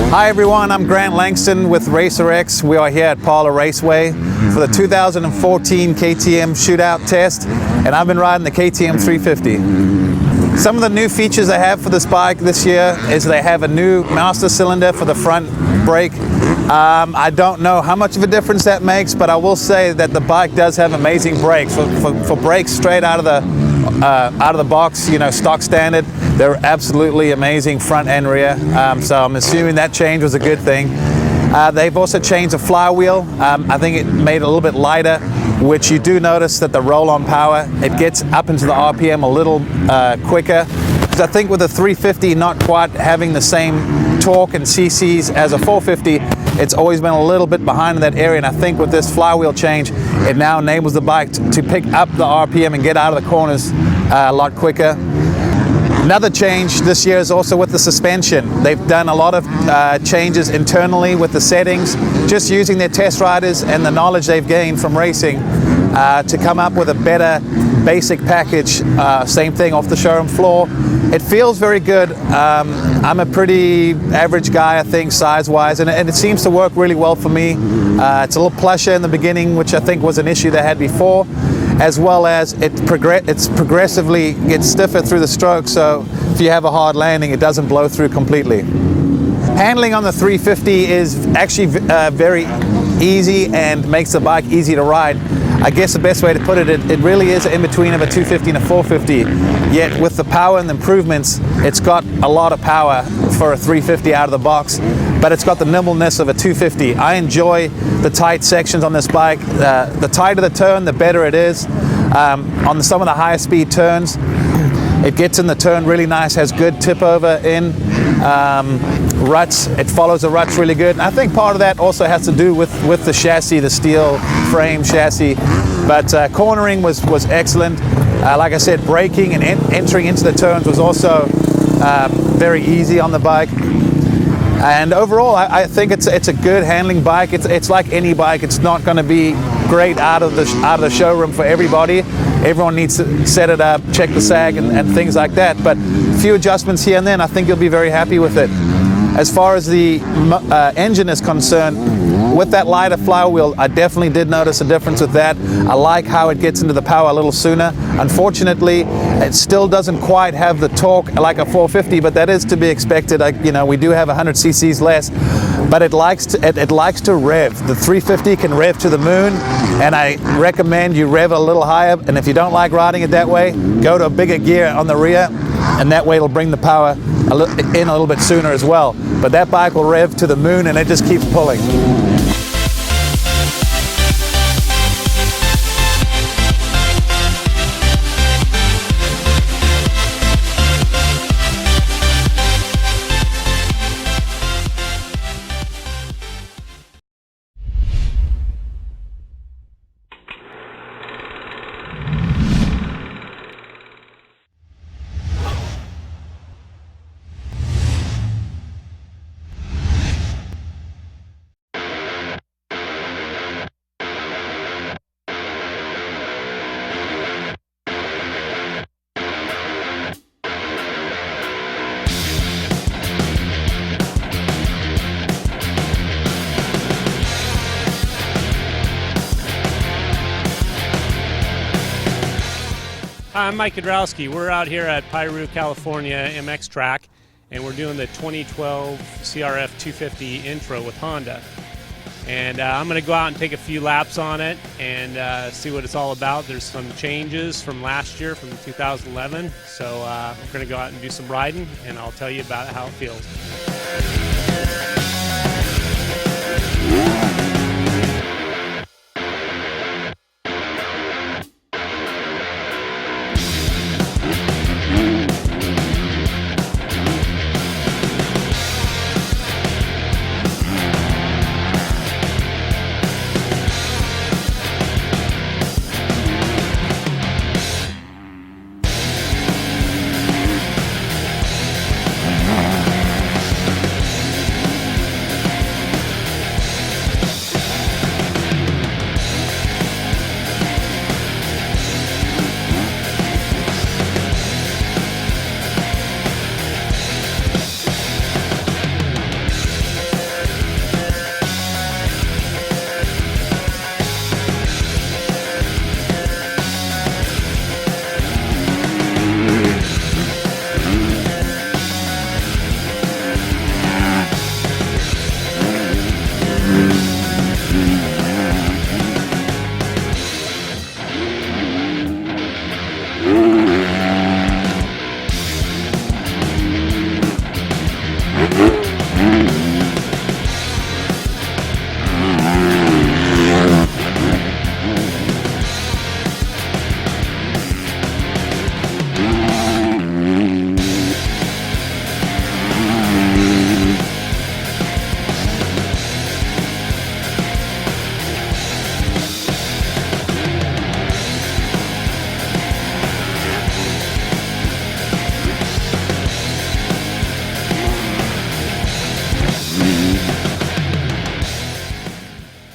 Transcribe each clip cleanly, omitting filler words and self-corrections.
Hi everyone, I'm Grant Langston with RacerX. We are here at Parla Raceway for the 2014 KTM Shootout Test, and I've been riding the KTM 350. Some of the new features they have for this bike this year is they have a new master cylinder for the front brake. I don't know how much of a difference that makes, but I will say that the bike does have amazing brakes. For brakes straight out of the box, you know, stock standard, they're absolutely amazing front and rear. So I'm assuming that change was a good thing. They've also changed the flywheel. I think it made it a little bit lighter, which you do notice that the roll-on power, it gets up into the RPM a little quicker. Because I think with the 350 not quite having the same torque and CCs as a 450, it's always been a little bit behind in that area, and I think with this flywheel change, it now enables the bike to pick up the RPM and get out of the corners a lot quicker. Another change this year is also with the suspension. They've done a lot of changes internally with the settings, just using their test riders and the knowledge they've gained from racing to come up with a better basic package. Same thing off the showroom floor. It feels very good. I'm a pretty average guy, I think, size-wise, and it seems to work really well for me. It's a little plusher in the beginning, which I think was an issue they had before, as well as it's progressively gets stiffer through the stroke, so if you have a hard landing, it doesn't blow through completely. Handling on the 350 is actually very easy and makes the bike easy to ride. I guess the best way to put it, it really is in between of a 250 and a 450, yet with the power and the improvements, it's got a lot of power for a 350 out of the box, but it's got the nimbleness of a 250. I enjoy the tight sections on this bike. The tighter the turn, the better it is. On some of the higher speed turns, it gets in the turn really nice, has good tip over in. Ruts, it follows the ruts really good. And I think part of that also has to do with the chassis, the steel frame chassis. But cornering was excellent. Like I said, braking and entering into the turns was also very easy on the bike. And overall, I think it's a good handling bike. It's like any bike. It's not going to be great out of the showroom for everybody. Everyone needs to set it up, check the sag, and things like that. But a few adjustments here and then, I think you'll be very happy with it. As far as the engine is concerned, with that lighter flywheel, I definitely did notice a difference with that. I like how it gets into the power a little sooner. Unfortunately, it still doesn't quite have the torque like a 450, but that is to be expected. You know, we do have 100 cc's less, but it likes to rev. The 350 can rev to the moon, and I recommend you rev a little higher. And if you don't like riding it that way, go to a bigger gear on the rear, and that way it'll bring the power in a little bit sooner as well. But that bike will rev to the moon, and it just keeps pulling. Hi, I'm Mike Kudrowski. We're out here at Piru, California MX track, and we're doing the 2012 CRF 250 Intro with Honda. And I'm going to go out and take a few laps on it and see what it's all about. There's some changes from last year, from 2011. So we're going to go out and do some riding, and I'll tell you about how it feels.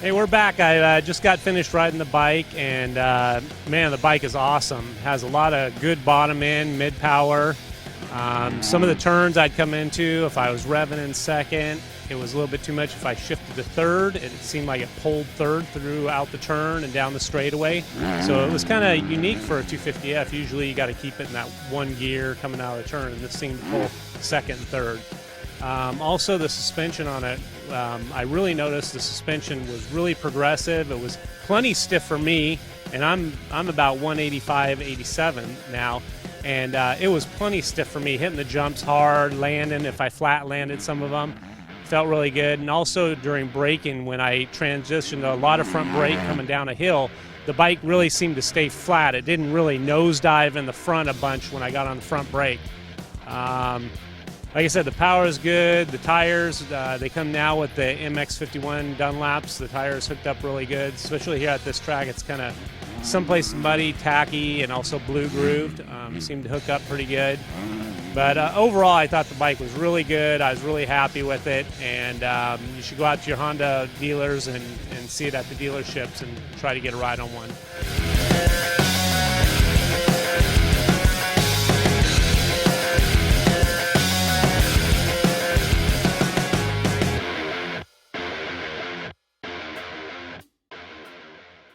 Hey, we're back. I just got finished riding the bike, and man, the bike is awesome. Has a lot of good bottom end, mid power. Some of the turns I'd come into, if I was revving in second, it was a little bit too much. If I shifted to third, it seemed like it pulled third throughout the turn and down the straightaway. So it was kind of unique for a 250F. Usually you got to keep it in that one gear coming out of the turn, and this seemed to pull second and third. Also, the suspension on it, I really noticed the suspension was really progressive. It was plenty stiff for me, and I'm about 185, 87 now, and it was plenty stiff for me, hitting the jumps hard, landing. If I flat landed some of them, felt really good. And also during braking, when I transitioned to a lot of front brake coming down a hill, the bike really seemed to stay flat. It didn't really nosedive in the front a bunch when I got on the front brake. Like I said, the power is good. The tires, they come now with the MX51 Dunlops. The tires hooked up really good, especially here at this track. It's kind of someplace muddy, tacky, and also blue grooved. Seemed to hook up pretty good. But overall, I thought the bike was really good. I was really happy with it, and you should go out to your Honda dealers and see it at the dealerships and try to get a ride on one.